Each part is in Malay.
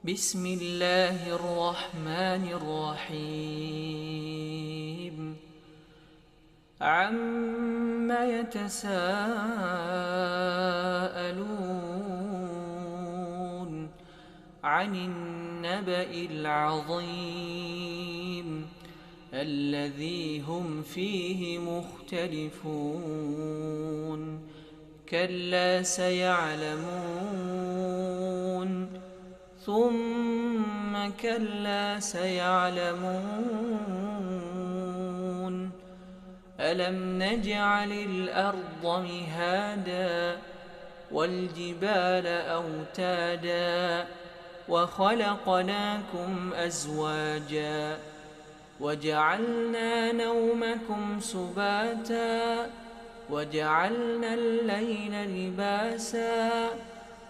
بسم الله الرحمن الرحيم عم يتساءلون عن النبأ العظيم الذي هم فيه مختلفون كلا سيعلمون ثم كلا سيعلمون ألم نجعل الأرض مهادا والجبال أوتادا وخلقناكم أزواجا وجعلنا نومكم سباتا وجعلنا الليل لباسا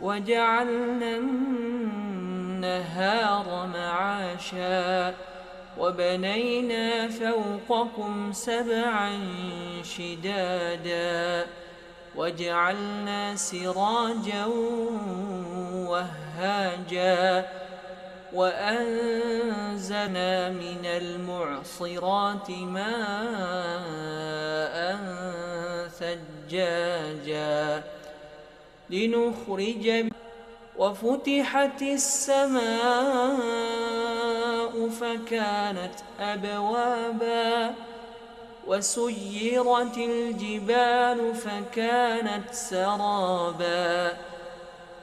وجعلنا النهار معاشا وبنينا فوقكم سبعا شدادا وجعلنا سراجا وهاجا وأنزلنا من المعصرات ماء ثجاجا لنخرج وفتحت السماء فكانت أبوابا وسيرت الجبال فكانت سرابا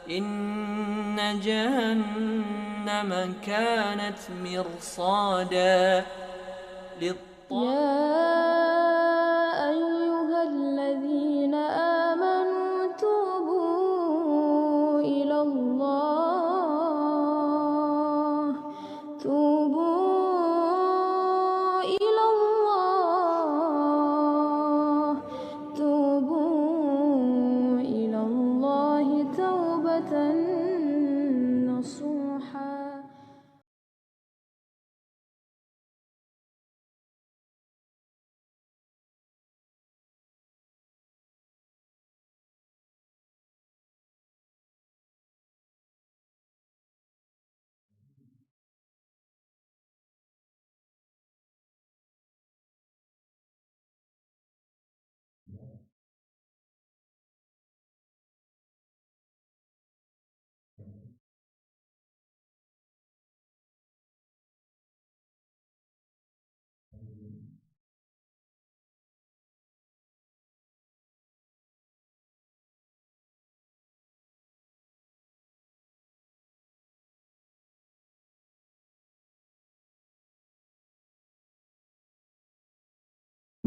إن جهنم كانت مرصادا يا أيها الذين آمنوا توبوا إلى الله توبوا إلى الله توبوا إلى الله توبة نصوحا.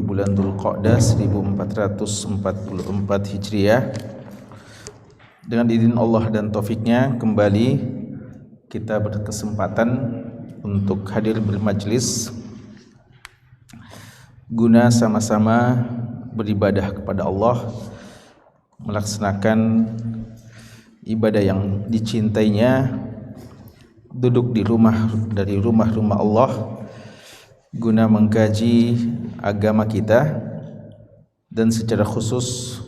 Bulan Dzulqa'dah 1444 Hijriah. Dengan izin Allah dan taufiknya, kembali kita berkesempatan untuk hadir bermajlis guna sama-sama beribadah kepada Allah, melaksanakan ibadah yang dicintainya, duduk di dari rumah-rumah Allah guna mengkaji agama kita, dan secara khusus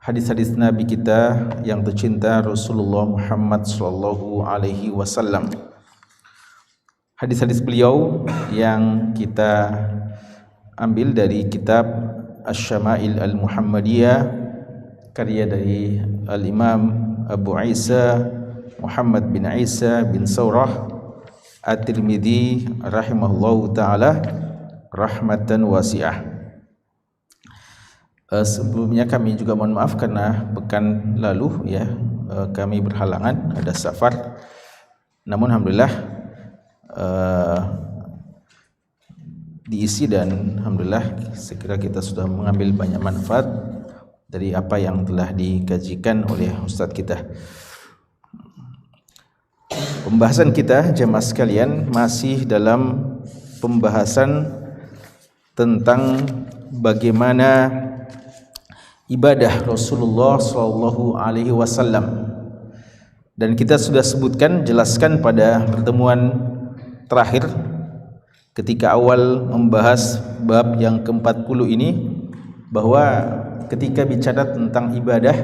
hadis-hadis Nabi kita yang tercinta Rasulullah Muhammad sallallahu alaihi wasallam. Hadis-hadis beliau yang kita ambil dari kitab Asy-Syama'il Al-Muhammadiyah karya dari Al-Imam Abu Isa Muhammad bin Isa bin Saurah At-Tirmidzi rahimahullahu ta'ala rahmatan wasi'ah. Sebelumnya kami juga mohon maaf karena pekan lalu kami berhalangan, ada safar. Namun alhamdulillah diisi, dan alhamdulillah sekira kita sudah mengambil banyak manfaat dari apa yang telah dikajikan oleh ustadz kita. Pembahasan kita jemaah sekalian masih dalam pembahasan tentang bagaimana ibadah Rasulullah sallallahu alaihi wasallam, dan kita sudah jelaskan pada pertemuan terakhir ketika awal membahas bab yang ke-40 ini, bahwa ketika bicara tentang ibadah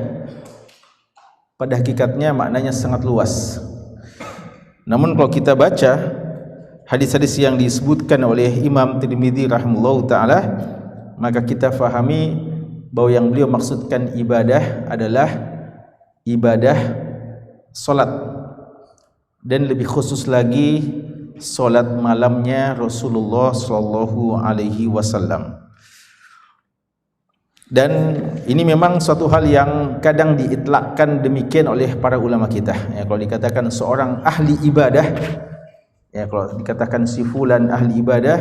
pada hakikatnya maknanya sangat luas. Namun kalau kita baca hadis-hadis yang disebutkan oleh Imam Tirmidzi rahimahullahu taala, maka kita fahami bahwa yang beliau maksudkan ibadah adalah ibadah solat, dan lebih khusus lagi solat malamnya Rasulullah sallallahu alaihi wasallam. Dan ini memang suatu hal yang kadang diitlakkan demikian oleh para ulama kita. Ya, kalau dikatakan seorang ahli ibadah, ya kalau dikatakan si fulan ahli ibadah,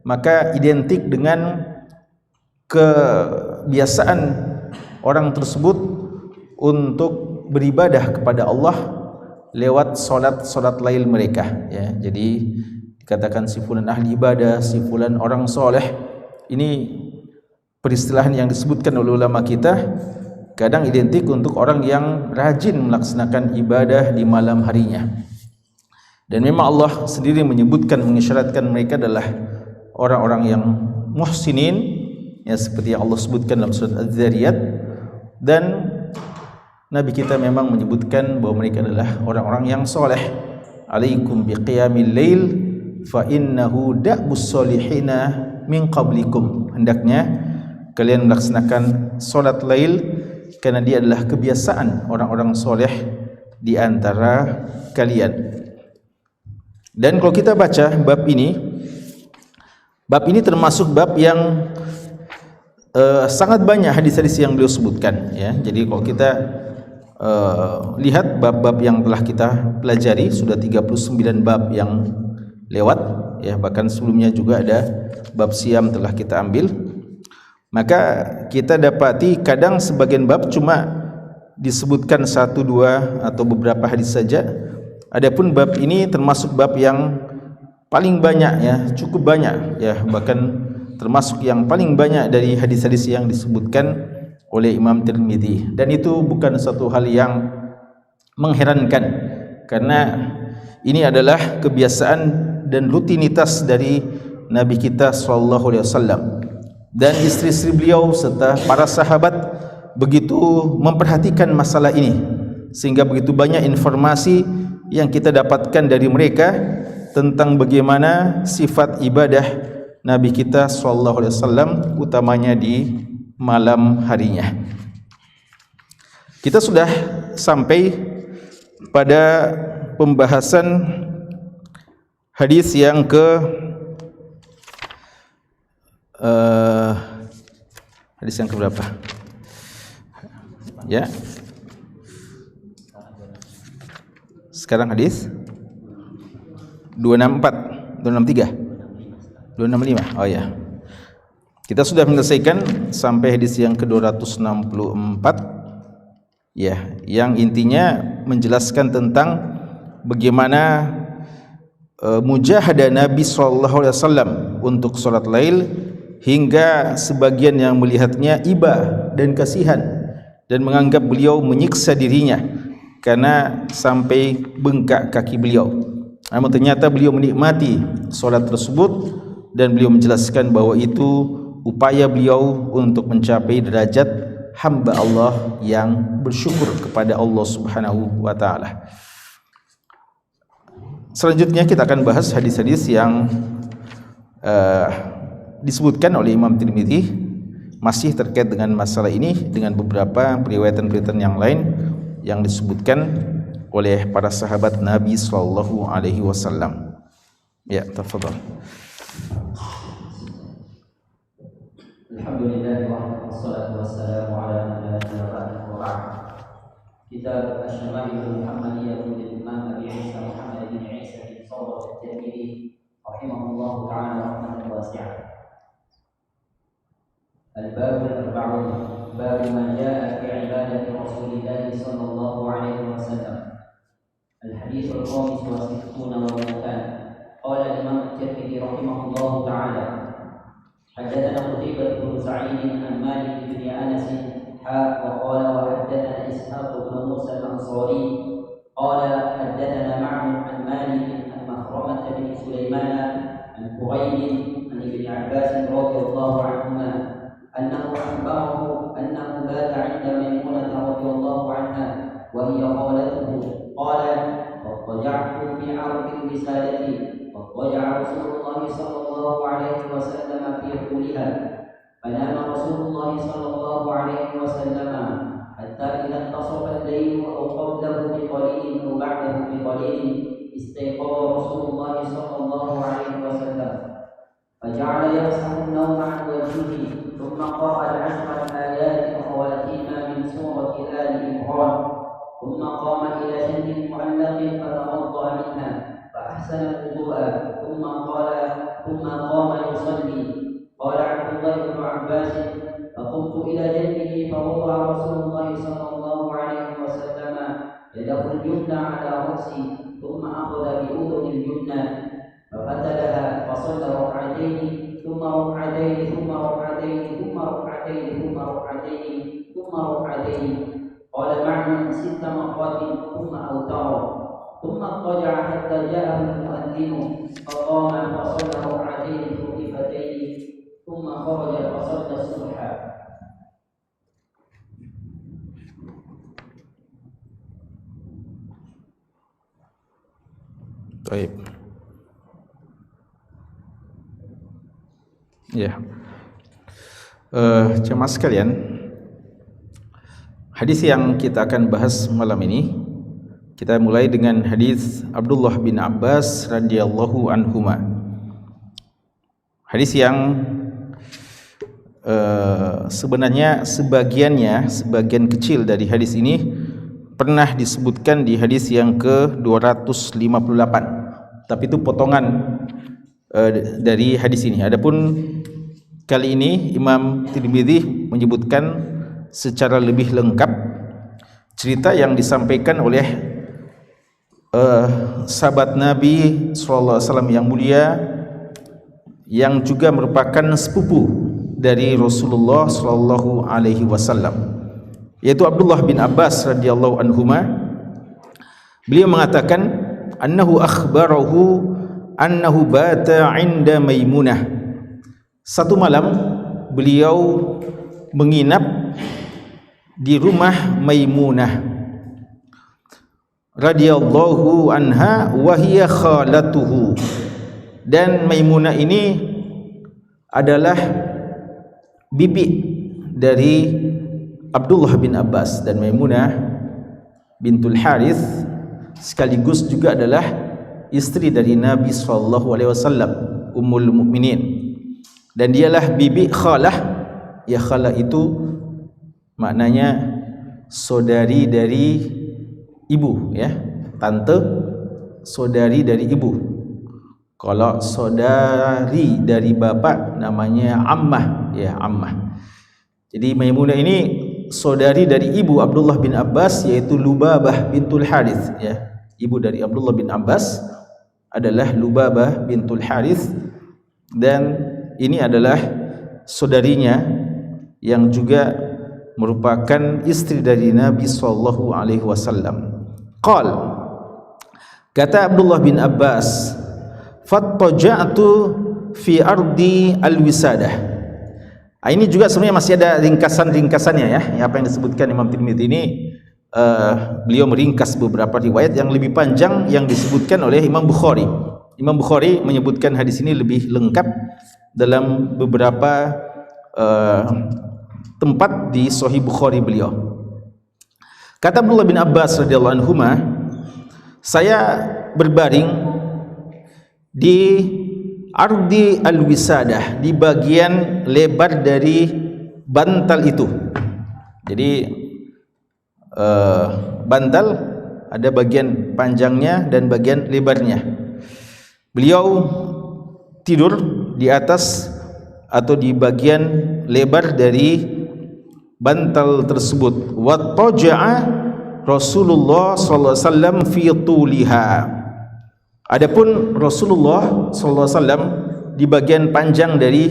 maka identik dengan kebiasaan orang tersebut untuk beribadah kepada Allah lewat solat lail mereka. Ya, jadi dikatakan si fulan ahli ibadah, si fulan orang soleh. Ini peristilahan yang disebutkan oleh ulama kita kadang identik untuk orang yang rajin melaksanakan ibadah di malam harinya. Dan memang Allah sendiri menyebutkan, mengisyaratkan mereka adalah orang-orang yang muhsinin, ya seperti yang Allah sebutkan dalam surat Az-Zariyat. Dan Nabi kita memang menyebutkan bahwa mereka adalah orang-orang yang soleh. Alaikum biqiyamil lail fa innahu da'bus solihina min qablikum. Hendaknya kalian melaksanakan solat lail karena dia adalah kebiasaan orang-orang soleh di antara kalian. Dan kalau kita baca bab ini termasuk bab yang sangat banyak hadis-hadis yang beliau sebutkan. Ya, jadi kalau kita lihat bab-bab yang telah kita pelajari, sudah 39 bab yang lewat. Ya, bahkan sebelumnya juga ada bab siam telah kita ambil. Maka kita dapati kadang sebagian bab cuma disebutkan 1, 2 atau beberapa hadis saja. Adapun bab ini termasuk bab yang paling banyak, ya, cukup banyak, ya, bahkan termasuk yang paling banyak dari hadis-hadis yang disebutkan oleh Imam Tirmidzi. Dan itu bukan satu hal yang mengherankan, karena ini adalah kebiasaan dan rutinitas dari Nabi kita sallallahu alaihi wasallam. Dan istri-istri beliau serta para sahabat begitu memperhatikan masalah ini, sehingga begitu banyak informasi yang kita dapatkan dari mereka tentang bagaimana sifat ibadah Nabi kita sallallahu alaihi wasallam, utamanya di malam harinya. Kita sudah sampai pada pembahasan hadis yang hadis yang keberapa? Ya. Sekarang hadis 264, 263, 265. Oh ya. Kita sudah menyelesaikan sampai hadis yang ke-264, ya, yang intinya menjelaskan tentang bagaimana mujahadah Nabi sallallahu alaihi wasallam untuk salat lail, hingga sebagian yang melihatnya iba dan kasihan dan menganggap beliau menyiksa dirinya karena sampai bengkak kaki beliau. Namun ternyata beliau menikmati salat tersebut dan beliau menjelaskan bahwa itu upaya beliau untuk mencapai derajat hamba Allah yang bersyukur kepada Allah Subhanahu wa taala. Selanjutnya kita akan bahas hadis-hadis yang disebutkan oleh Imam Tirmidzi, masih terkait dengan masalah ini dengan beberapa periwayatan-periwayatan yang lain yang disebutkan oleh para sahabat Nabi sallallahu alaihi wasallam. Ya, tafadhal. Alhamdulillah wassalatu wassalamu ala man la nabiyya ba'dahu wa ba'd. Kitab Asy-Syama'il Muhammadiyah lil Imam Abi Isa Muhammad bin Isa bin Sawad At-Tirmidzi rahimahullah ta'ala rahmatan wasi'ah. Al-Bab al-40, bab ma jaa'a fi ibadati Rasulillah sallallahu alaihi wasallam. Al-hadits al-khamis wa sittuna wa mi'atan. Qala Imam At-Tirmidzi rahimahullah ta'ala حدثنا قتيبة بن سعيد عن مالك بن أنس وقال وحدثنا إسحاق بن موسى الأنصاري قال حدثنا معمر عن مالك عن مخرمة بن سليمان عن قريب عن ابن عباس رضي الله عنهما أنه أخبره أنه بات عند ميمونة رضي الله عنها وهي خالته قال واضطجعت في عرض الوسادة واضطجع رسول الله صلى الله عليه وسلم في طولها فنام رسول الله صلى الله عليه وسلم حتى إذا انتصف الليل أو قبله بقليل أو بعده بقليل استيقظ رسول الله صلى الله عليه وسلم فجعل يمسح النوم عن وجهه ثم قرأ العشر آيات خواتيم من سورة آل عمران ثم قام إلى شن معلق فتوضأ منها فأحسن الوضوء ثم قام يصلي. قال عبد الله بن عباس فقمت إلى جنبه فوضع رسول الله صلى الله عليه وسلم يده اليمنى على رأسي ثم أخذ بأذن اليمنى ففتلها فصلى ركعتين ثم ركعتين ثم ركعتين ثم ركعتين ثم ركعتين ثم ركعتين. قال معنى 6 مرات ثم أوتر ثم اضطجع حتى جاءه المؤذن فقام فصلى ركعتين خفيفتين ثم خرج فصلى الصبح. Baik. Ya. Jemaah sekalian, hadis yang kita akan bahas malam ini, kita mulai dengan hadis Abdullah bin Abbas radhiyallahu anhuma. Hadis yang sebenarnya sebagian kecil dari hadis ini pernah disebutkan di hadis yang ke-258, tapi itu potongan dari hadis ini. Adapun kali ini Imam Tirmidzi menyebutkan secara lebih lengkap cerita yang disampaikan oleh sahabat Nabi SAW yang mulia, yang juga merupakan sepupu dari Rasulullah SAW, yaitu Abdullah bin Abbas radhiyallahu anhuma. Beliau mengatakan annahu akhbarahu annahu bata 'inda Maimunah. Satu malam beliau menginap di rumah Maimunah radhiyallahu anha wa hiya khalatuhu, dan Maimunah ini adalah bibi dari Abdullah bin Abbas, dan Maimunah bintul Harith sekaligus juga adalah istri dari Nabi SAW, Ummul Mukminin, dan dialah bibi khalah. Ya, khalah itu maknanya saudari dari ibu, ya, tante, saudari dari ibu. Kalau saudari dari bapak namanya ammah, ya, ammah. Jadi Maimunah ini saudari dari ibu Abdullah bin Abbas, yaitu Lubabah bintul Harith, ya. Ibu dari Abdullah bin Abbas adalah Lubabah bintul Harith, dan ini adalah saudarinya yang juga merupakan istri dari Nabi sallallahu alaihi wasallam. Qal, kata Abdullah bin Abbas, fattaja'tu fi ardi al-wisadah. Ini juga sebenarnya masih ada ringkasan-ringkasannya, ya. Apa yang disebutkan Imam Tirmidzi ini, beliau meringkas beberapa riwayat yang lebih panjang yang disebutkan oleh Imam Bukhari. Imam Bukhari menyebutkan hadis ini lebih lengkap dalam beberapa tempat di Sahih Bukhari beliau. Kata Abdullah bin Abbas radhiyallahu anhuma, saya berbaring di ardi al-wisadah, di bagian lebar dari bantal itu. Jadi bantal ada bagian panjangnya dan bagian lebarnya. Beliau tidur di atas atau di bagian lebar dari bantal tersebut. Wattaja'a Rasulullah sallallahu alaihi wasallam fi tuliha. Adapun Rasulullah sallallahu alaihi wasallam di bagian panjang dari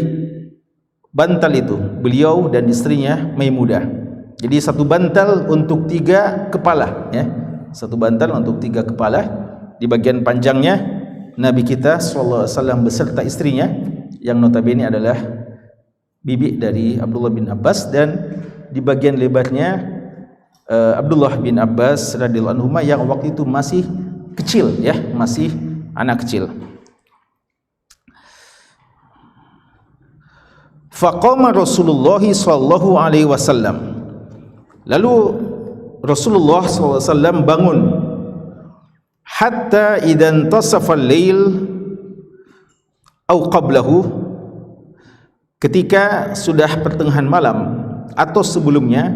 bantal itu, beliau dan istrinya Maimunah. Jadi satu bantal untuk 3 kepala, ya. Satu bantal untuk 3 kepala. Di bagian panjangnya Nabi kita sallallahu alaihi wasallam beserta istrinya yang notabene adalah bibi dari Abdullah bin Abbas, dan di bagian lebarnya Abdullah bin Abbas radhiyallahu anhu yang waktu itu masih kecil ya, masih anak kecil. Faqama Rasulullah sallallahu alaihi wasallam. Lalu Rasulullah sallallahu alaihi wasallam bangun hatta idan tasafa al-lail au qablahu, ketika sudah pertengahan malam atau sebelumnya,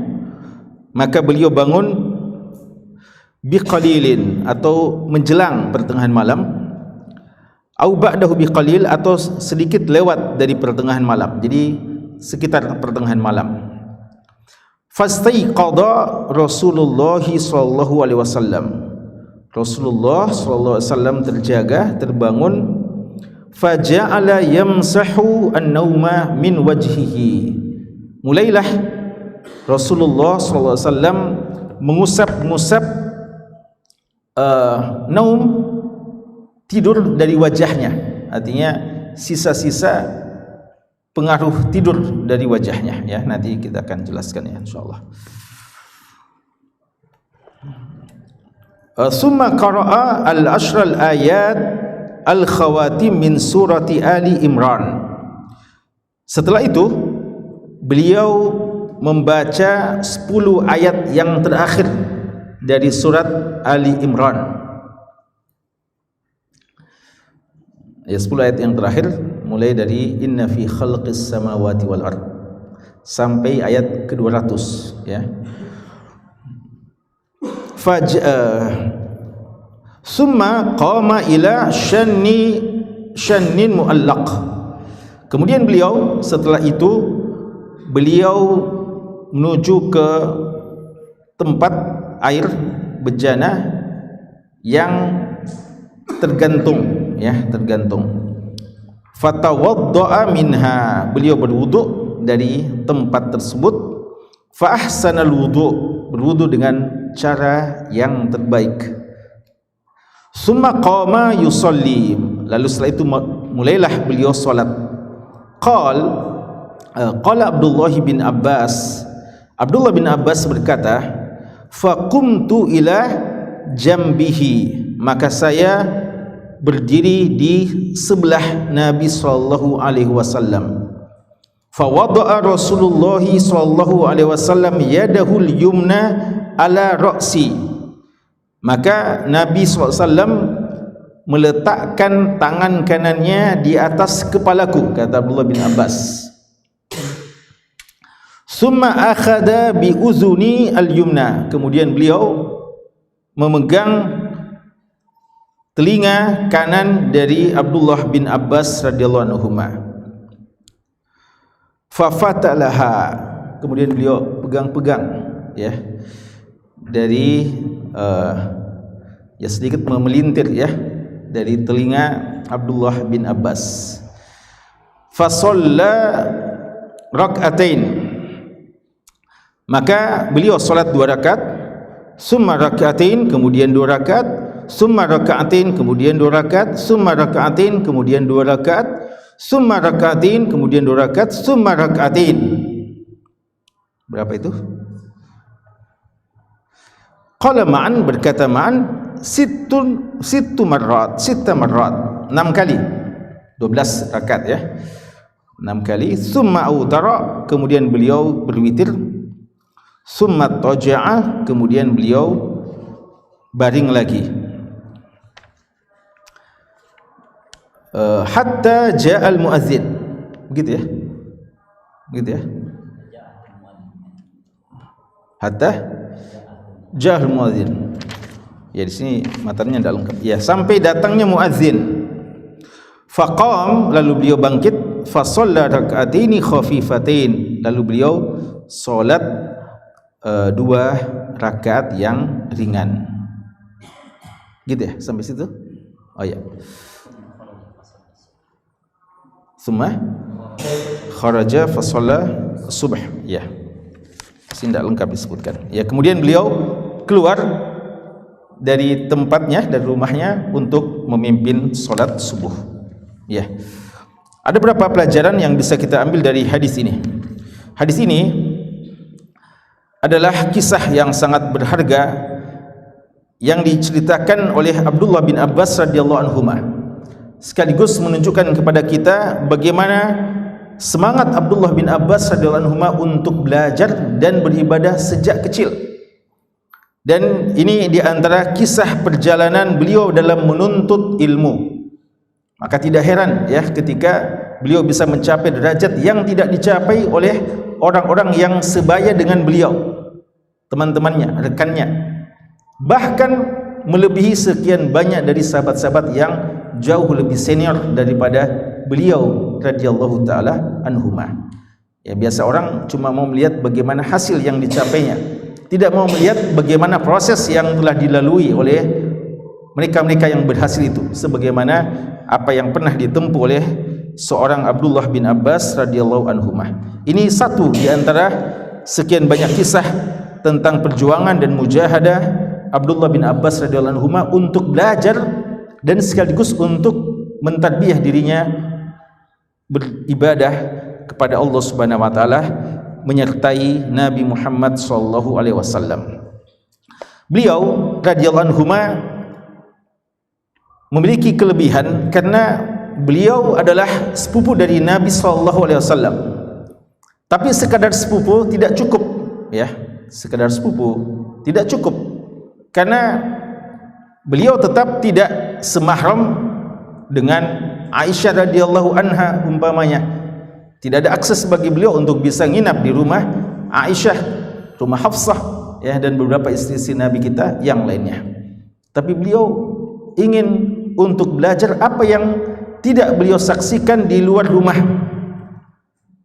maka beliau bangun biqalilin atau menjelang pertengahan malam, au ba'dahu biqalil atau sedikit lewat dari pertengahan malam, jadi sekitar pertengahan malam. Fastaiqadha Rasulullah sallallahu alaihi wasallam. Rasulullah sallallahu alaihi wasallam terbangun. Faja'ala yamsahu an-nauma min wajhihi. Mulailah Rasulullah sallallahu alaihi wasallam mengusap-ngusap naum, tidur dari wajahnya, artinya sisa-sisa pengaruh tidur dari wajahnya ya. Nanti kita akan jelaskan ya insyaallah. Summa qara'a al-ashral ayat al-khawatim min surati Ali Imran. Setelah itu beliau membaca 10 ayat yang terakhir dari surat Ali Imran. Ya, 10 ayat yang terakhir mulai dari inna fi khalqis samawati wal ard sampai ayat ke-200 ya. Summa qama ila shannin muallaq. Kemudian beliau setelah itu beliau menuju ke tempat air bejana yang tergantung ya, tergantung. Fatawadda'a minha, beliau berwudu dari tempat tersebut. Fa ahsanal wudu, berwudu dengan cara yang terbaik. Summa qama yusalli, lalu setelah itu mulailah beliau salat. Qala Abdullah bin Abbas, Abdullah bin Abbas berkata, faqumtu ila jambihi, maka saya berdiri di sebelah Nabi sallallahu alaihi wasallam. Fa wada'a Rasulullah sallallahu alaihi wasallam yadahul yumna ala ra'si, maka Nabi SAW meletakkan tangan kanannya di atas kepalaku, kata Abdullah bin Abbas. Summa akhadha bi uzuni al-yumna, kemudian beliau memegang telinga kanan dari Abdullah bin Abbas radhiyallahu anhuma. Fa fatalaha, kemudian beliau pegang-pegang ya dari ya sedikit memelintir ya dari telinga Abdullah bin Abbas. Fa shalla rak'atain, maka beliau salat 2 rakaat. Summa rak'atain, kemudian 2 rakaat. Summa rak'atain, kemudian 2 rakaat. Summa rak'atain, kemudian 2 rakaat. Summa rak'atain, kemudian 2 rakaat. Summa rak'atain. Berapa itu? Qala ma'an, berkata ma'an, sittu marrat, 6 kali, 12 rakaat ya, 6 kali. Summa autara, kemudian beliau berwitir. Summa taja'a, kemudian beliau baring lagi. Hatta ja'al muazzin, begitu ya, begitu ya. Hatta ja'al muazzin. Ya di sini matanya tidak lengkap. Ya, sampai datangnya muazzin. Faqam, lalu beliau bangkit. Fa shalla rak'ataini khafifatain, lalu beliau salat 2 rakaat yang ringan. Gitu ya, sampai situ. Oh ya. Summa kharaja fa shalla subh. Ya. Sini tidak lengkap disebutkan. Ya, kemudian beliau keluar dari tempatnya, dari rumahnya untuk memimpin sholat subuh. Ya, ada beberapa pelajaran yang bisa kita ambil dari hadis ini. Hadis ini adalah kisah yang sangat berharga yang diceritakan oleh Abdullah bin Abbas radhiyallahu anhuma, sekaligus menunjukkan kepada kita bagaimana semangat Abdullah bin Abbas radhiyallahu anhuma untuk belajar dan beribadah sejak kecil. Dan ini di antara kisah perjalanan beliau dalam menuntut ilmu. Maka tidak heran ya ketika beliau bisa mencapai derajat yang tidak dicapai oleh orang-orang yang sebaya dengan beliau, teman-temannya, rekannya, bahkan melebihi sekian banyak dari sahabat-sahabat yang jauh lebih senior daripada beliau radhiyallahu taala anhuma. Ya, biasa orang cuma mau melihat bagaimana hasil yang dicapainya, tidak mau melihat bagaimana proses yang telah dilalui oleh mereka-mereka yang berhasil itu, sebagaimana apa yang pernah ditempuh oleh seorang Abdullah bin Abbas radhiyallahu anhuma. Ini satu di antara sekian banyak kisah tentang perjuangan dan mujahadah Abdullah bin Abbas radhiyallahu anhuma untuk belajar dan sekaligus untuk mentadbiyah dirinya beribadah kepada Allah Subhanahu wa taala menyertai Nabi Muhammad sallallahu alaihi wasallam. Beliau radhiyallahu anhuma memiliki kelebihan karena beliau adalah sepupu dari Nabi sallallahu alaihi wasallam. Tapi sekadar sepupu tidak cukup ya, sekadar sepupu tidak cukup, karena beliau tetap tidak semahram dengan Aisyah radhiyallahu anha umpamanya. Tidak ada akses bagi beliau untuk bisa nginap di rumah Aisyah, rumah Hafsah ya, dan beberapa istri-istri Nabi kita yang lainnya. Tapi beliau ingin untuk belajar apa yang tidak beliau saksikan di luar rumah.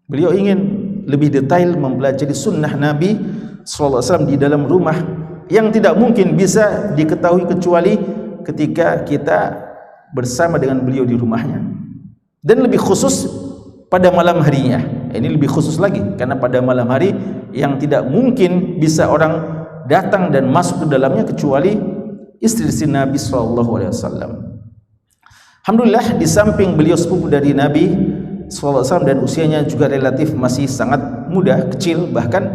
Beliau ingin lebih detail mempelajari sunnah Nabi SAW di dalam rumah yang tidak mungkin bisa diketahui kecuali ketika kita bersama dengan beliau di rumahnya, dan lebih khusus pada malam harinya. Ini lebih khusus lagi karena pada malam hari yang tidak mungkin bisa orang datang dan masuk ke dalamnya kecuali istri-istri Nabi SAW. Alhamdulillah, di samping beliau sepupu dari Nabi SAW dan usianya juga relatif masih sangat muda, kecil, bahkan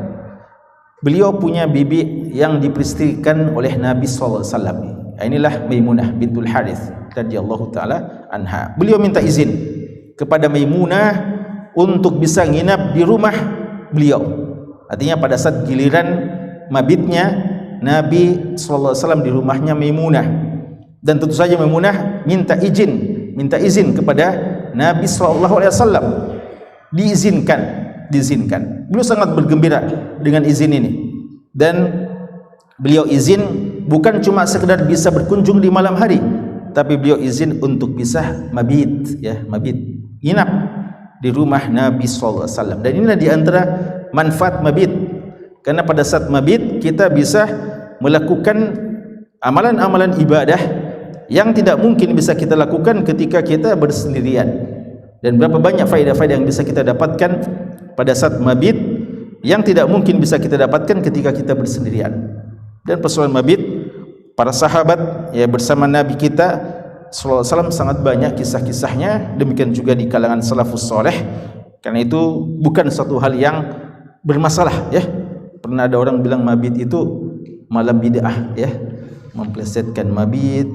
beliau punya bibi yang diperistrikan oleh Nabi SAW. Inilah Maimunah bintul Harith radhiyallahu taala anha. Beliau minta izin kepada Maimunah untuk bisa nginap di rumah beliau. Artinya pada saat giliran mabitnya Nabi SAW di rumahnya Maimunah, dan tentu saja Maimunah minta izin kepada Nabi SAW. Diizinkan. Beliau sangat bergembira dengan izin ini, dan beliau izin bukan cuma sekedar bisa berkunjung di malam hari, tapi beliau izin untuk bisa mabit, nginap di rumah Nabi SAW. Dan inilah di antara manfaat mabit, karena pada saat mabit kita bisa melakukan amalan-amalan ibadah yang tidak mungkin bisa kita lakukan ketika kita bersendirian. Dan berapa banyak faedah-faedah yang bisa kita dapatkan pada saat mabit yang tidak mungkin bisa kita dapatkan ketika kita bersendirian. Dan persoalan mabit, para sahabat ya bersama Nabi kita sallallahu alaihi wasallam sangat banyak kisah-kisahnya, demikian juga di kalangan salafus saleh. Karena itu bukan satu hal yang bermasalah ya. Pernah ada orang bilang mabit itu malam bid'ah ya, memplesetkan mabit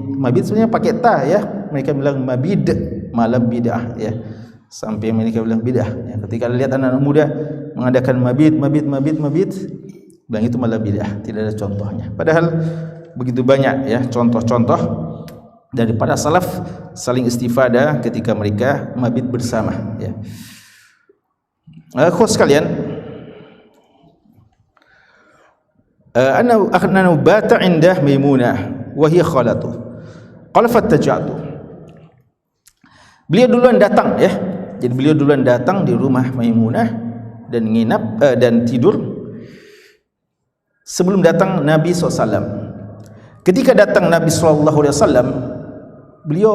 sebenarnya pakai ta ya, mereka bilang mabid, malam bid'ah ya, sampai mereka bilang bid'ah ya. Ketika lihat anak-anak muda mengadakan mabit bilang itu malam bid'ah, tidak ada contohnya. Padahal begitu banyak ya contoh-contoh dari para salaf saling istifadah ketika mereka mabit bersama ya. Akhwat sekalian, ana bata indah Maimunah wa hiya khalatuh qala fattaja'tu. Beliau duluan datang ya. Jadi beliau duluan datang di rumah Maimunah dan nginap dan tidur sebelum datang Nabi SAW. Ketika datang Nabi SAW, beliau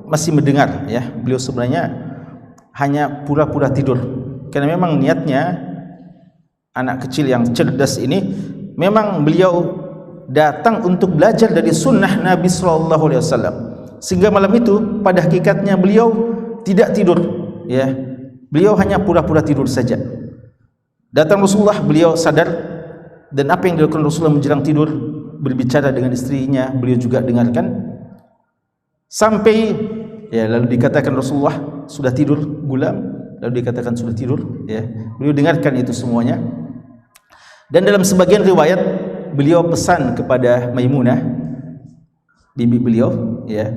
masih mendengar ya. Beliau sebenarnya hanya pura-pura tidur, karena memang niatnya anak kecil yang cerdas ini, memang beliau datang untuk belajar dari sunnah Nabi SAW. Sehingga malam itu pada hakikatnya beliau tidak tidur ya. Beliau hanya pura-pura tidur saja. Datang Rasulullah, beliau sadar, dan apa yang dilakukan Rasulullah menjelang tidur, berbicara dengan istrinya, beliau juga dengarkan. Sampai ya lalu dikatakan Rasulullah sudah tidur gulam, lalu dikatakan sudah tidur, ya. Beliau dengarkan itu semuanya. Dan dalam sebagian riwayat beliau pesan kepada Maimunah, bibi beliau, ya,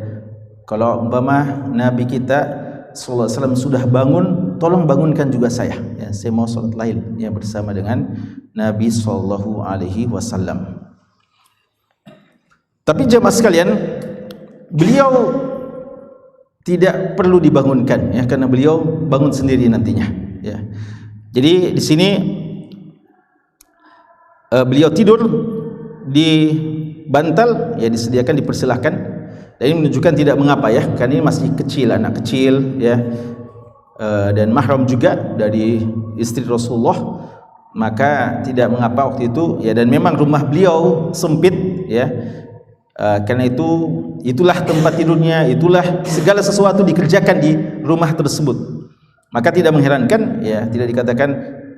kalau umpama Nabi kita sallallahu alaihi wasallam sudah bangun, tolong bangunkan juga saya, ya, saya mau salat lail, ya, bersama dengan Nabi sallallahu alaihi wasallam. Tapi jemaah sekalian, beliau tidak perlu dibangunkan, ya, karena beliau bangun sendiri nantinya, ya. Jadi di sini beliau tidur di bantal, ya, disediakan, dipersilahkan. Dan ini menunjukkan tidak mengapa, ya, karena ini masih kecil, anak kecil, ya, dan mahram juga dari istri Rasulullah, maka tidak mengapa waktu itu, ya. Dan memang rumah beliau sempit, ya, karena itulah tempat tidurnya, itulah segala sesuatu dikerjakan di rumah tersebut. Maka tidak mengherankan, ya, tidak dikatakan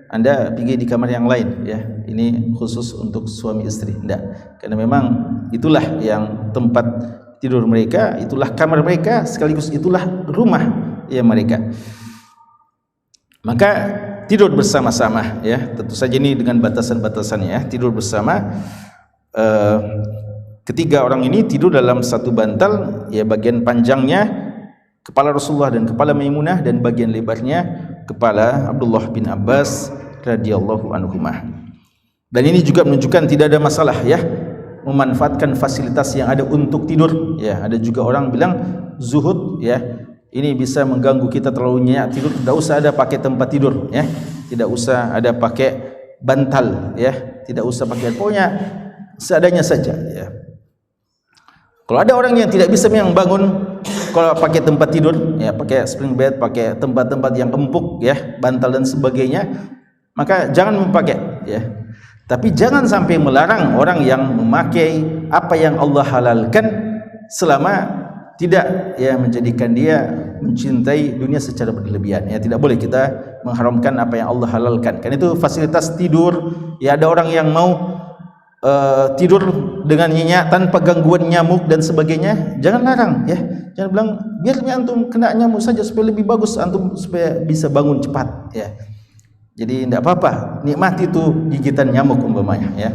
Anda pergi di kamar yang lain, ya, ini khusus untuk suami istri, tidak, karena memang itulah yang tempat tidur mereka, itulah kamar mereka, sekaligus itulah rumah, ya, mereka. Maka tidur bersama-sama, ya, tentu saja ini dengan batasan-batasannya, ya, tidur bersama. Ketiga orang ini tidur dalam satu bantal, ya, bagian panjangnya kepala Rasulullah dan kepala Maimunah, dan bagian lebarnya kepala Abdullah bin Abbas radhiyallahu anhumah. Dan ini juga menunjukkan tidak ada masalah, ya, memanfaatkan fasilitas yang ada untuk tidur, ya. Ada juga orang bilang zuhud, ya, ini bisa mengganggu kita terlalu nyenyak tidur, tidak usah ada pakai tempat tidur, ya, tidak usah ada pakai bantal, ya, tidak usah pakai, pokoknya seadanya saja, ya. Kalau ada orang yang tidak bisa memang bangun kalau pakai tempat tidur, ya, pakai spring bed, pakai tempat-tempat yang empuk, ya, bantal dan sebagainya, maka jangan memakai, ya. Tapi jangan sampai melarang orang yang memakai apa yang Allah halalkan selama tidak, ya, menjadikan dia mencintai dunia secara berlebihan, ya. Tidak boleh kita mengharamkan apa yang Allah halalkan. Karena itu fasilitas tidur, ya, ada orang yang mau tidur dengan nyenyak tanpa gangguan nyamuk dan sebagainya, jangan larang, ya. Jangan bilang biar antum kena nyamuk saja supaya lebih bagus antum, supaya bisa bangun cepat, ya. Jadi tidak apa-apa, nikmati itu gigitan nyamuk umpamanya, ya.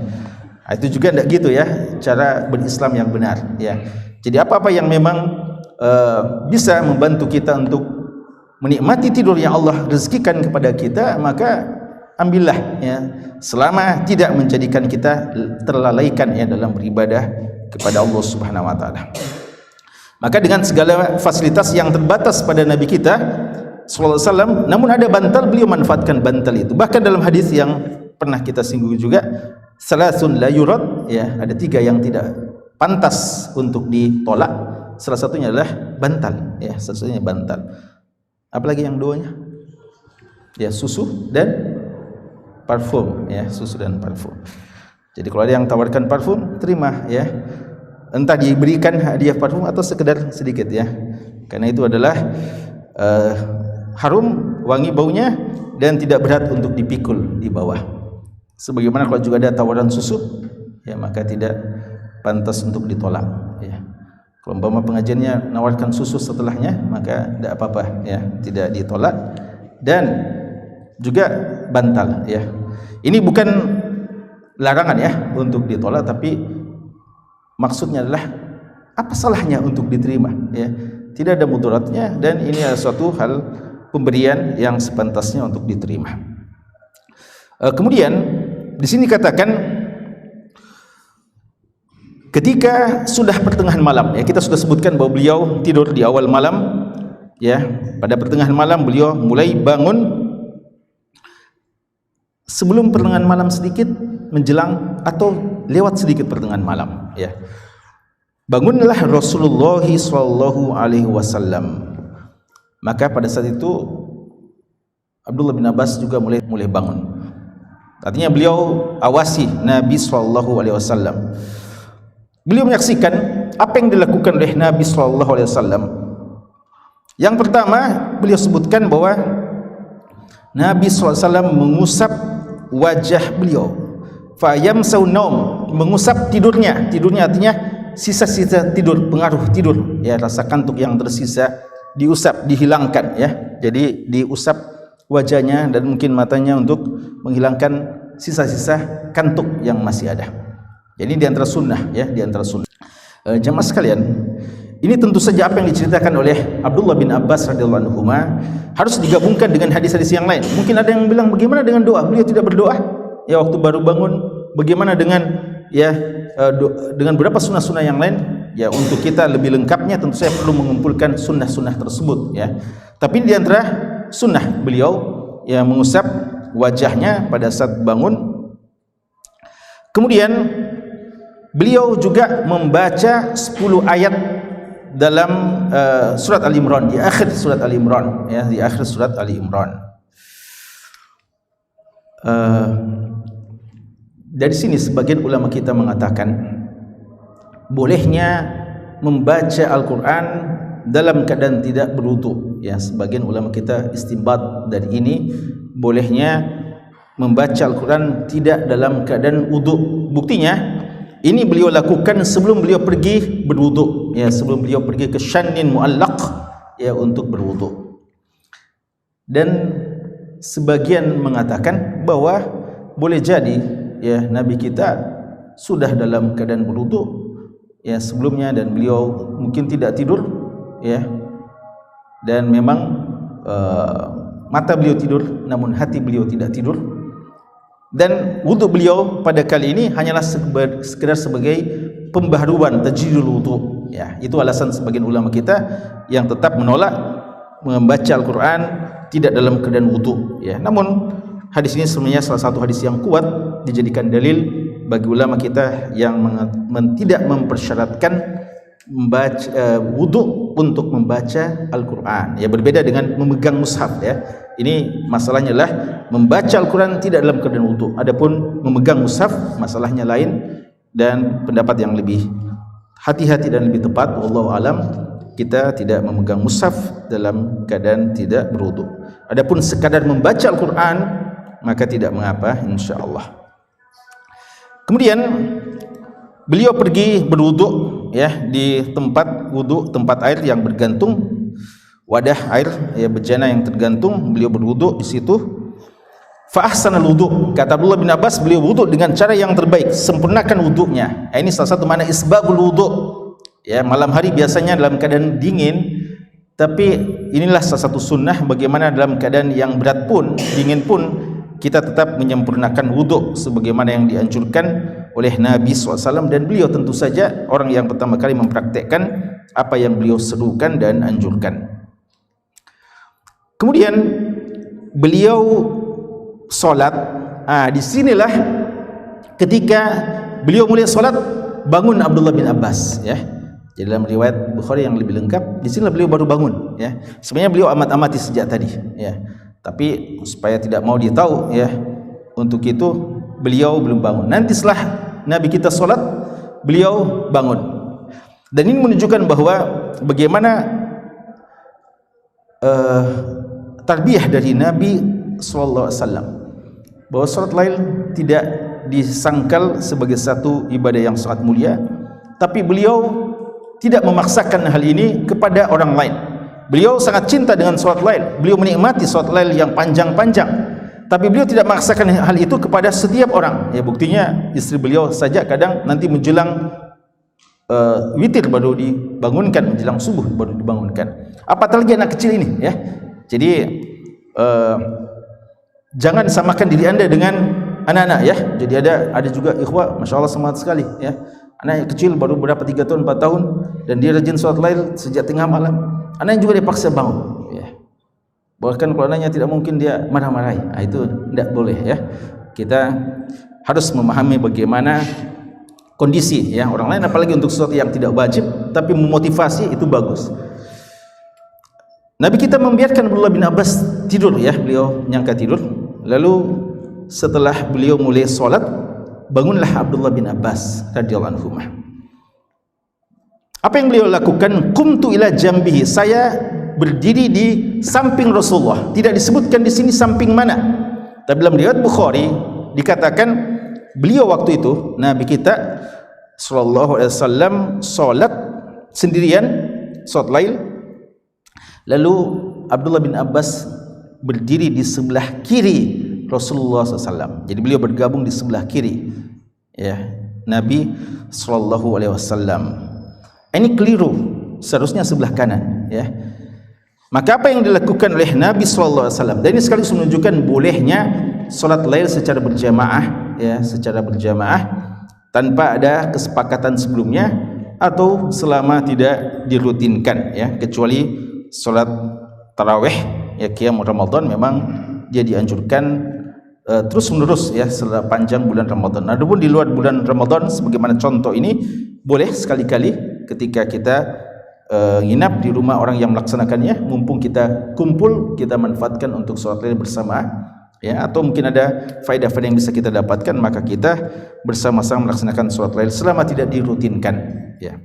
Itu juga tidak gitu, ya, cara berislam yang benar, ya. Jadi apa-apa yang memang bisa membantu kita untuk menikmati tidur yang Allah rezekikan kepada kita, maka ambillah, ya, selama tidak menjadikan kita terlalaikan, ya, dalam beribadah kepada Allah Subhanahu wa taala. Maka dengan segala fasilitas yang terbatas pada Nabi kita sallallahu alaihi wasallam, namun ada bantal, beliau manfaatkan bantal itu. Bahkan dalam hadis yang pernah kita singgung juga, salasun la yurad, ya, ada 3 yang tidak pantas untuk ditolak. Salah satunya adalah bantal, ya, salah satunya bantal. Apalagi yang 2-nya? Ya, susu dan parfum, ya, susu dan parfum. Jadi kalau ada yang tawarkan parfum, terima, ya, entah diberikan hadiah parfum atau sekedar sedikit, ya, karena itu adalah harum, wangi baunya, dan tidak berat untuk dipikul di bawah. Sebagaimana kalau juga ada tawaran susu, ya, maka tidak pantas untuk ditolak, ya. Kalau umpama pengajiannya nawarkan susu setelahnya, maka tidak apa-apa, ya, tidak ditolak. Dan juga bantal, ya. Ini bukan larangan, ya, untuk ditolak, tapi maksudnya adalah apa salahnya untuk diterima, ya. Tidak ada mudaratnya, dan ini adalah suatu hal pemberian yang sepantasnya untuk diterima. Kemudian di sini katakan ketika sudah pertengahan malam, ya, kita sudah sebutkan bahwa beliau tidur di awal malam, ya. Pada pertengahan malam beliau mulai bangun sebelum pertengahan malam sedikit menjelang atau lewat sedikit pertengahan malam, ya. Bangunlah Rasulullah sallallahu alaihi wasallam. Maka pada saat itu Abdullah bin Abbas juga mulai bangun. Artinya beliau awasi Nabi sallallahu alaihi wasallam. Beliau menyaksikan apa yang dilakukan oleh Nabi sallallahu alaihi wasallam. Yang pertama, beliau sebutkan bahwa Nabi sallallahu alaihi wasallam mengusap wajah beliau. Fa yamsau naum, mengusap tidurnya. Tidurnya artinya sisa-sisa tidur, pengaruh tidur, ya, rasa kantuk yang tersisa diusap, dihilangkan, ya. Jadi diusap wajahnya dan mungkin matanya untuk menghilangkan sisa-sisa kantuk yang masih ada. Jadi di antara sunnah, ya, di antara sunnah. Jamaah sekalian, ini tentu saja apa yang diceritakan oleh Abdullah bin Abbas radhiyallahu anhu harus digabungkan dengan hadis-hadis yang lain. Mungkin ada yang bilang, bagaimana dengan doa? Beliau tidak berdoa, ya, waktu baru bangun. Bagaimana dengan, ya, dengan beberapa sunnah-sunnah yang lain? Ya, untuk kita lebih lengkapnya tentu saya perlu mengumpulkan sunnah-sunnah tersebut, ya. Tapi di antara sunnah beliau, ya, mengusap wajahnya pada saat bangun. Kemudian beliau juga membaca 10 ayat dalam surat Ali Imran, di akhir surat Ali Imran, ya, di akhir surat Ali Imran. Dari sini sebagian ulama kita mengatakan bolehnya membaca Al-Quran dalam keadaan tidak berwudu, ya. Sebagian ulama kita istinbat dari ini, bolehnya membaca Al-Quran tidak dalam keadaan wudu. Buktinya ini beliau lakukan sebelum beliau pergi berwudu, ya, sebelum beliau pergi ke Shannin Mu'allaq, ya, untuk berwudu. Dan sebagian mengatakan bahwa boleh jadi, ya, Nabi kita sudah dalam keadaan berwudu, ya, sebelumnya, dan beliau mungkin tidak tidur, ya, dan memang mata beliau tidur namun hati beliau tidak tidur, dan wudu beliau pada kali ini hanyalah sekedar sebagai pembaharuan, tajdidul wudu, ya. Itu alasan sebagian ulama kita yang tetap menolak membaca Al-Quran tidak dalam keadaan wudu, ya. Namun hadis ini sebenarnya salah satu hadis yang kuat dijadikan dalil bagi ulama kita yang tidak mempersyaratkan membaca wudu untuk membaca Al-Quran, ya, berbeda dengan memegang mushaf, ya. Ini masalahnya adalah membaca Al-Quran tidak dalam keadaan wudu. Adapun memegang mushaf masalahnya lain, dan pendapat yang lebih hati-hati dan lebih tepat, wallahu alam, kita tidak memegang mushaf dalam keadaan tidak berwudu. Adapun sekadar membaca Al-Quran maka tidak mengapa, insyaallah. Kemudian beliau pergi berwudu, ya, di tempat wudu, tempat air yang bergantung, wadah air, ya, bejana yang tergantung. Beliau berwudu di situ. Fa ahsanal wudu, kata Abdullah bin Abbas, beliau wudu dengan cara yang terbaik, sempurnakan wudunya. Ini salah satu makna isbagul wudu, ya. Malam hari biasanya dalam keadaan dingin, tapi inilah salah satu sunnah bagaimana dalam keadaan yang berat pun, dingin pun, kita tetap menyempurnakan wudu sebagaimana yang dianjurkan oleh Nabi SAW, dan beliau tentu saja orang yang pertama kali mempraktekkan apa yang beliau serukan dan anjurkan. Kemudian beliau solat. Disinilah ketika beliau mulai solat, bangun Abdullah bin Abbas, ya. Jadi dalam riwayat Bukhari yang lebih lengkap, disinilah beliau baru bangun, ya. Sebenarnya beliau amat-amati sejak tadi, ya. Tapi supaya tidak mau dia tahu, ya, untuk itu beliau belum bangun. Nanti setelah Nabi kita solat, beliau bangun. Dan ini menunjukkan bahwa bagaimana tarbiyah dari Nabi SAW, bahwa salat lail tidak disangkal sebagai satu ibadah yang sangat mulia, tapi beliau tidak memaksakan hal ini kepada orang lain. Beliau sangat cinta dengan salat lail, beliau menikmati salat lail yang panjang-panjang, tapi beliau tidak memaksakan hal itu kepada setiap orang, ya. Buktinya istri beliau saja kadang nanti menjelang witir baru dibangunkan, menjelang subuh baru dibangunkan. Apatah lagi anak kecil ini, ya. Jadi jangan samakan diri anda dengan anak-anak, ya. Jadi ada juga ikhwah, masya Allah, semangat sekali, ya. Anak yang kecil baru berapa 3 tahun 4 tahun dan dia rajin salat lail sejak tengah malam. Anak yang juga dipaksa bangun, ya. Bahkan kalau anaknya tidak mungkin dia marah-marahi, itu tidak boleh, ya. Kita harus memahami bagaimana kondisi, ya, orang lain, apalagi untuk sesuatu yang tidak wajib tapi memotivasi, itu bagus. Nabi kita membiarkan Abdullah bin Abbas tidur, ya. Beliau nyangka tidur, lalu setelah beliau mulai solat, bangunlah Abdullah bin Abbas radhiyallahu anhu. Apa yang beliau lakukan? Qumtu ila jambihi, saya berdiri di samping Rasulullah. Tidak disebutkan di sini samping mana, tapi dalam riwayat Bukhari dikatakan beliau waktu itu Nabi kita sallallahu alaihi wasallam salat sendirian, salat lail. Lalu Abdullah bin Abbas berdiri di sebelah kiri Rasulullah SAW. Jadi beliau bergabung di sebelah kiri ya Nabi sallallahu alaihi wasallam. Ini keliru, seharusnya sebelah kanan ya. Maka apa yang dilakukan oleh Nabi sallallahu alaihi wasallam, dan ini sekaligus menunjukkan bolehnya salat lail secara berjamaah ya, secara berjamaah tanpa ada kesepakatan sebelumnya atau selama tidak dirutinkan ya, kecuali salat tarawih ya qiyam Ramadan memang dia dianjurkan terus menerus ya selama panjang bulan Ramadan. Adapun di luar bulan Ramadan sebagaimana contoh ini boleh sekali-kali ketika kita nginap di rumah orang yang melaksanakannya, mumpung kita kumpul, kita manfaatkan untuk salat lail bersama ya, atau mungkin ada faedah-faedah yang bisa kita dapatkan, maka kita bersama-sama melaksanakan salat lail selama tidak dirutinkan ya.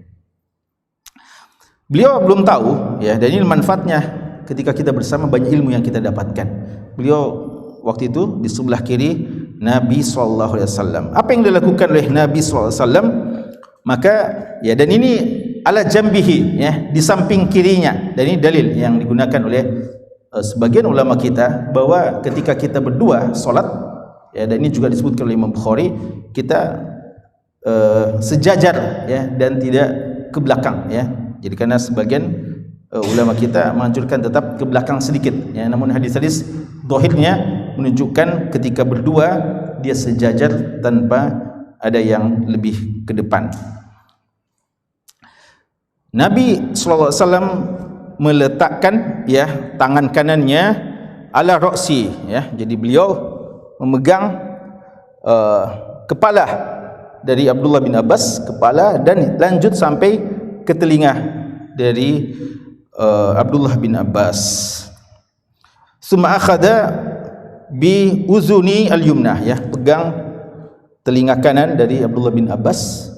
Beliau belum tahu ya, dan ini manfaatnya ketika kita bersama, banyak ilmu yang kita dapatkan. Beliau waktu itu di sebelah kiri Nabi sallallahu alaihi wasallam. Apa yang dilakukan oleh Nabi sallallahu alaihi wasallam? Maka ya, dan ini ala jambihi ya, di samping kirinya. Dan ini dalil yang digunakan oleh sebagian ulama kita bahwa ketika kita berdua salat ya, dan ini juga disebutkan oleh Imam Bukhari, kita sejajar ya dan tidak ke belakang ya. Jadi karena sebagian ulama kita menganjurkan tetap ke belakang sedikit ya, namun hadis-hadis zahirnya menunjukkan ketika berdua dia sejajar tanpa ada yang lebih ke depan. Nabi sallallahu alaihi wasallam meletakkan ya tangan kanannya ala ra'si ya. Jadi beliau memegang kepala dari Abdullah bin Abbas, kepala, dan lanjut sampai ke telinga dari Abdullah bin Abbas. Summa akhadha bi uzuni al-yumnah ya, pegang telinga kanan dari Abdullah bin Abbas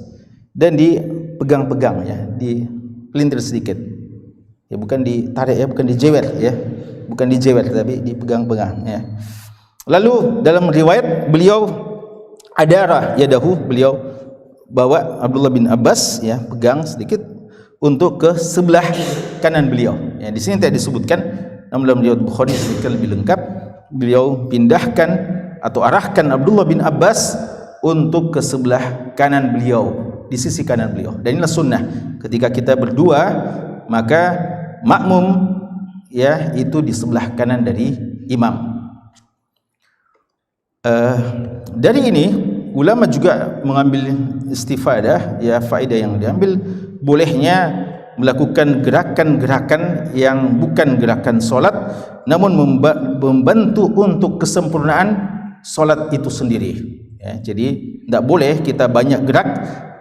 dan dipegang-pegang ya, dipelintir sedikit. Ya, bukan ditarik ya, bukan dijewer ya. Bukan dijewer tapi dipegang-pegang ya. Lalu dalam riwayat beliau adara yadahu, beliau bawa Abdullah bin Abbas ya, pegang sedikit untuk ke sebelah kanan beliau. Ya, di sini tidak disebutkan, namun dalam riwayat Bukhari sedikit lebih lengkap. Beliau pindahkan atau arahkan Abdullah bin Abbas untuk ke sebelah kanan beliau, di sisi kanan beliau. Dan inilah sunnah ketika kita berdua, maka makmum ya itu di sebelah kanan dari imam. Dari ini ulama juga mengambil istifadah ya, faedah yang diambil bolehnya melakukan gerakan-gerakan yang bukan gerakan solat, namun membantu untuk kesempurnaan solat itu sendiri ya. Jadi tidak boleh kita banyak gerak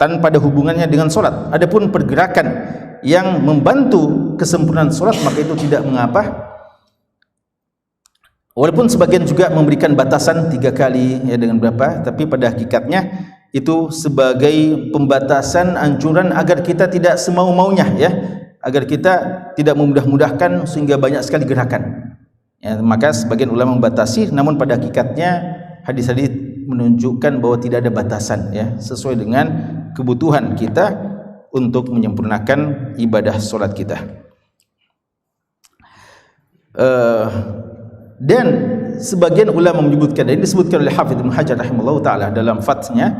tanpa ada hubungannya dengan solat. Adapun pergerakan yang membantu kesempurnaan solat, maka itu tidak mengapa. Walaupun sebagian juga memberikan batasan 3 kali ya, dengan berapa, tapi pada hakikatnya itu sebagai pembatasan, anjuran agar kita tidak semau-maunya ya, agar kita tidak memudah-mudahkan sehingga banyak sekali gerakan ya. Maka sebagian ulama membatasi, namun pada hakikatnya hadis-hadis menunjukkan bahwa tidak ada batasan ya, sesuai dengan kebutuhan kita untuk menyempurnakan ibadah solat kita. Dan sebagian ulama menyebutkan, dan ini disebutkan oleh Hafidz Ibnu Hajar rahimahullah taala dalam fathnya,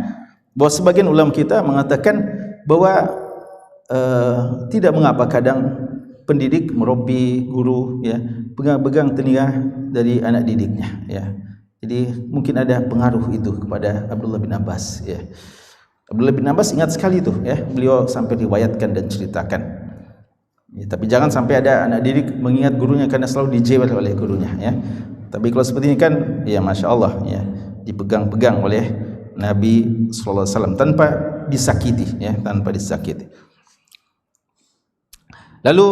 bahwa sebagian ulama kita mengatakan bahwa tidak mengapa kadang pendidik merobbi guru ya, pegang-pegang telinga dari anak didiknya ya. Jadi mungkin ada pengaruh itu kepada Abdullah bin Abbas ya. Abdullah bin Abbas ingat sekali itu ya, beliau sampai riwayatkan dan ceritakan ya, tapi jangan sampai ada anak didik mengingat gurunya karena selalu dijewer oleh gurunya ya. Tapi kalau seperti ini kan ya Masya Allah ya, dipegang-pegang oleh Nabi sallallahu alaihi wasallam tanpa disakiti ya, tanpa disakiti. Lalu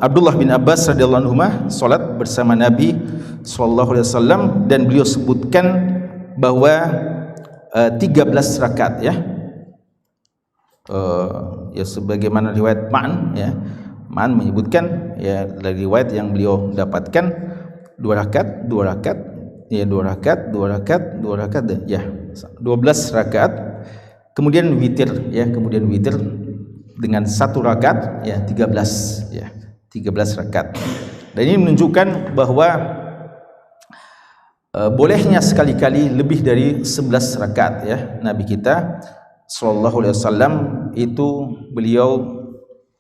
Abdullah bin Abbas radhiyallahu anhu salat bersama Nabi sallallahu alaihi wasallam, dan beliau sebutkan bahwa 13 rakaat ya. Ya sebagaimana riwayat Ma'an ya. Ma'an menyebutkan ya, dari riwayat yang beliau dapatkan 2 rakaat, 2 rakaat ya, 2 rakaat, 2 rakaat, 2 rakaat ya. 12 rakaat. Kemudian witir ya, kemudian witir dengan 1 rakaat ya 13 ya, 13 rakaat. Dan ini menunjukkan bahwa bolehnya sekali-kali lebih dari 11 rakaat ya. Nabi kita sallallahu alaihi wasallam itu beliau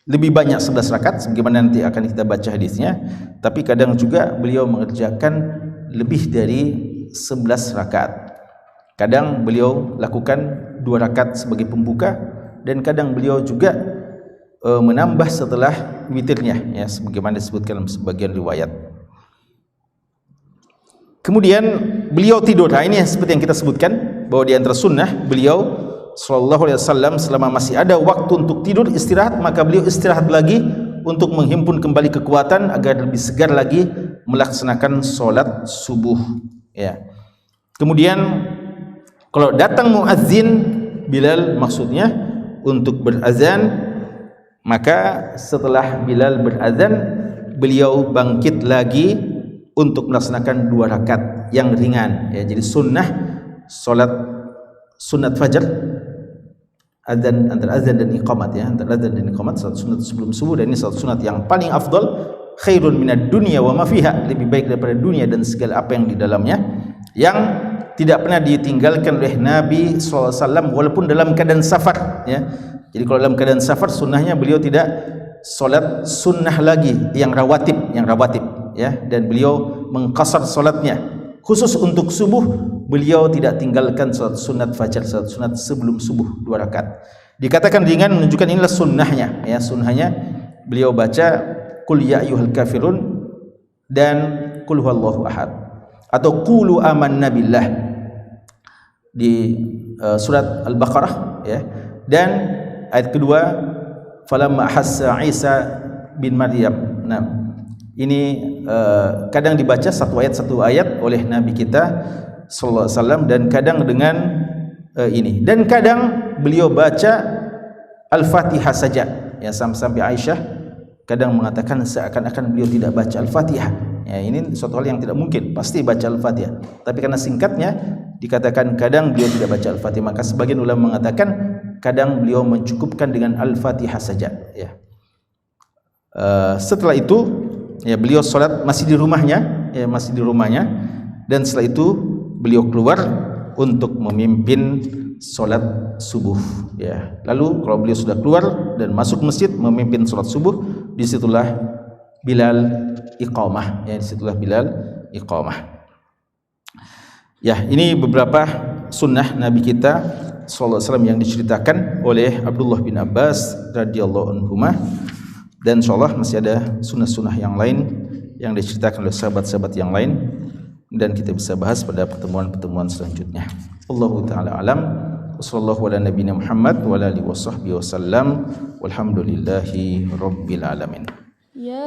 lebih banyak 11 rakaat sebagaimana nanti akan kita baca hadisnya, tapi kadang juga beliau mengerjakan lebih dari 11 rakaat. Kadang beliau lakukan 2 rakaat sebagai pembuka dan kadang beliau juga menambah setelah witirnya ya, sebagaimana disebutkan dalam sebagian riwayat. Kemudian beliau tidur. Nah, ini seperti yang kita sebutkan bahwa di antara sunnah beliau sallallahu alaihi wasallam selama masih ada waktu untuk tidur istirahat, maka beliau istirahat lagi untuk menghimpun kembali kekuatan agar lebih segar lagi melaksanakan sholat subuh ya. Kemudian kalau datang muadzin Bilal maksudnya untuk berazan, maka setelah Bilal berazan beliau bangkit lagi untuk melaksanakan 2 rakaat yang ringan ya. Jadi sunnah salat sunat fajar, azan, antara azan dan iqamat ya, antara azan dan iqamat salat sunat sebelum subuh, dan ini salat sunat yang paling afdal, khairun minad dunya wa ma fiha, lebih baik daripada dunia dan segala apa yang di dalamnya, yang tidak pernah ditinggalkan oleh Nabi SAW walaupun dalam keadaan safar ya. Jadi kalau dalam keadaan safar sunnahnya beliau tidak salat sunnah lagi yang rawatib ya, dan beliau mengqasar salatnya. Khusus untuk subuh beliau tidak tinggalkan salat sunat fajar, salat sunat sebelum subuh 2 rakaat. Dikatakan ringan menunjukkan inilah sunnahnya ya. Sunnahnya beliau baca qul ya ayyuhal kafirun dan qul huwallahu ahad atau qulu amanna billah di surat Al-Baqarah ya. Dan ayat kedua falamma hassa Isa bin Maryam. Nah, ini kadang dibaca satu ayat oleh Nabi kita sallallahu alaihi wasallam, dan kadang dengan ini, dan kadang beliau baca Al-Fatihah saja ya. Sampai Aisyah kadang mengatakan seakan-akan beliau tidak baca Al-Fatihah ya. Ini suatu hal yang tidak mungkin, pasti baca Al-Fatihah, tapi karena singkatnya dikatakan kadang beliau tidak baca Al-Fatihah, maka sebagian ulama mengatakan kadang beliau mencukupkan dengan Al-Fatihah saja ya. Setelah itu ya beliau sholat masih di rumahnya ya, dan setelah itu beliau keluar untuk memimpin sholat subuh ya. Lalu kalau beliau sudah keluar dan masuk masjid memimpin sholat subuh, disitulah Bilal iqamah ya, disitulah Bilal iqamah ya. Ini beberapa sunnah Nabi kita sallallahu alaihi wasallam yang diceritakan oleh Abdullah bin Abbas radhiyallahu anhuma, dan insyaallah masih ada sunnah-sunnah yang lain yang diceritakan oleh sahabat-sahabat yang lain, dan kita bisa bahas pada pertemuan-pertemuan selanjutnya. Allahu taala alam. Wassallallahu ala nabiyina Muhammad wa ala alihi washabbihi wasallam. Walhamdulillahi rabbil alamin. Ya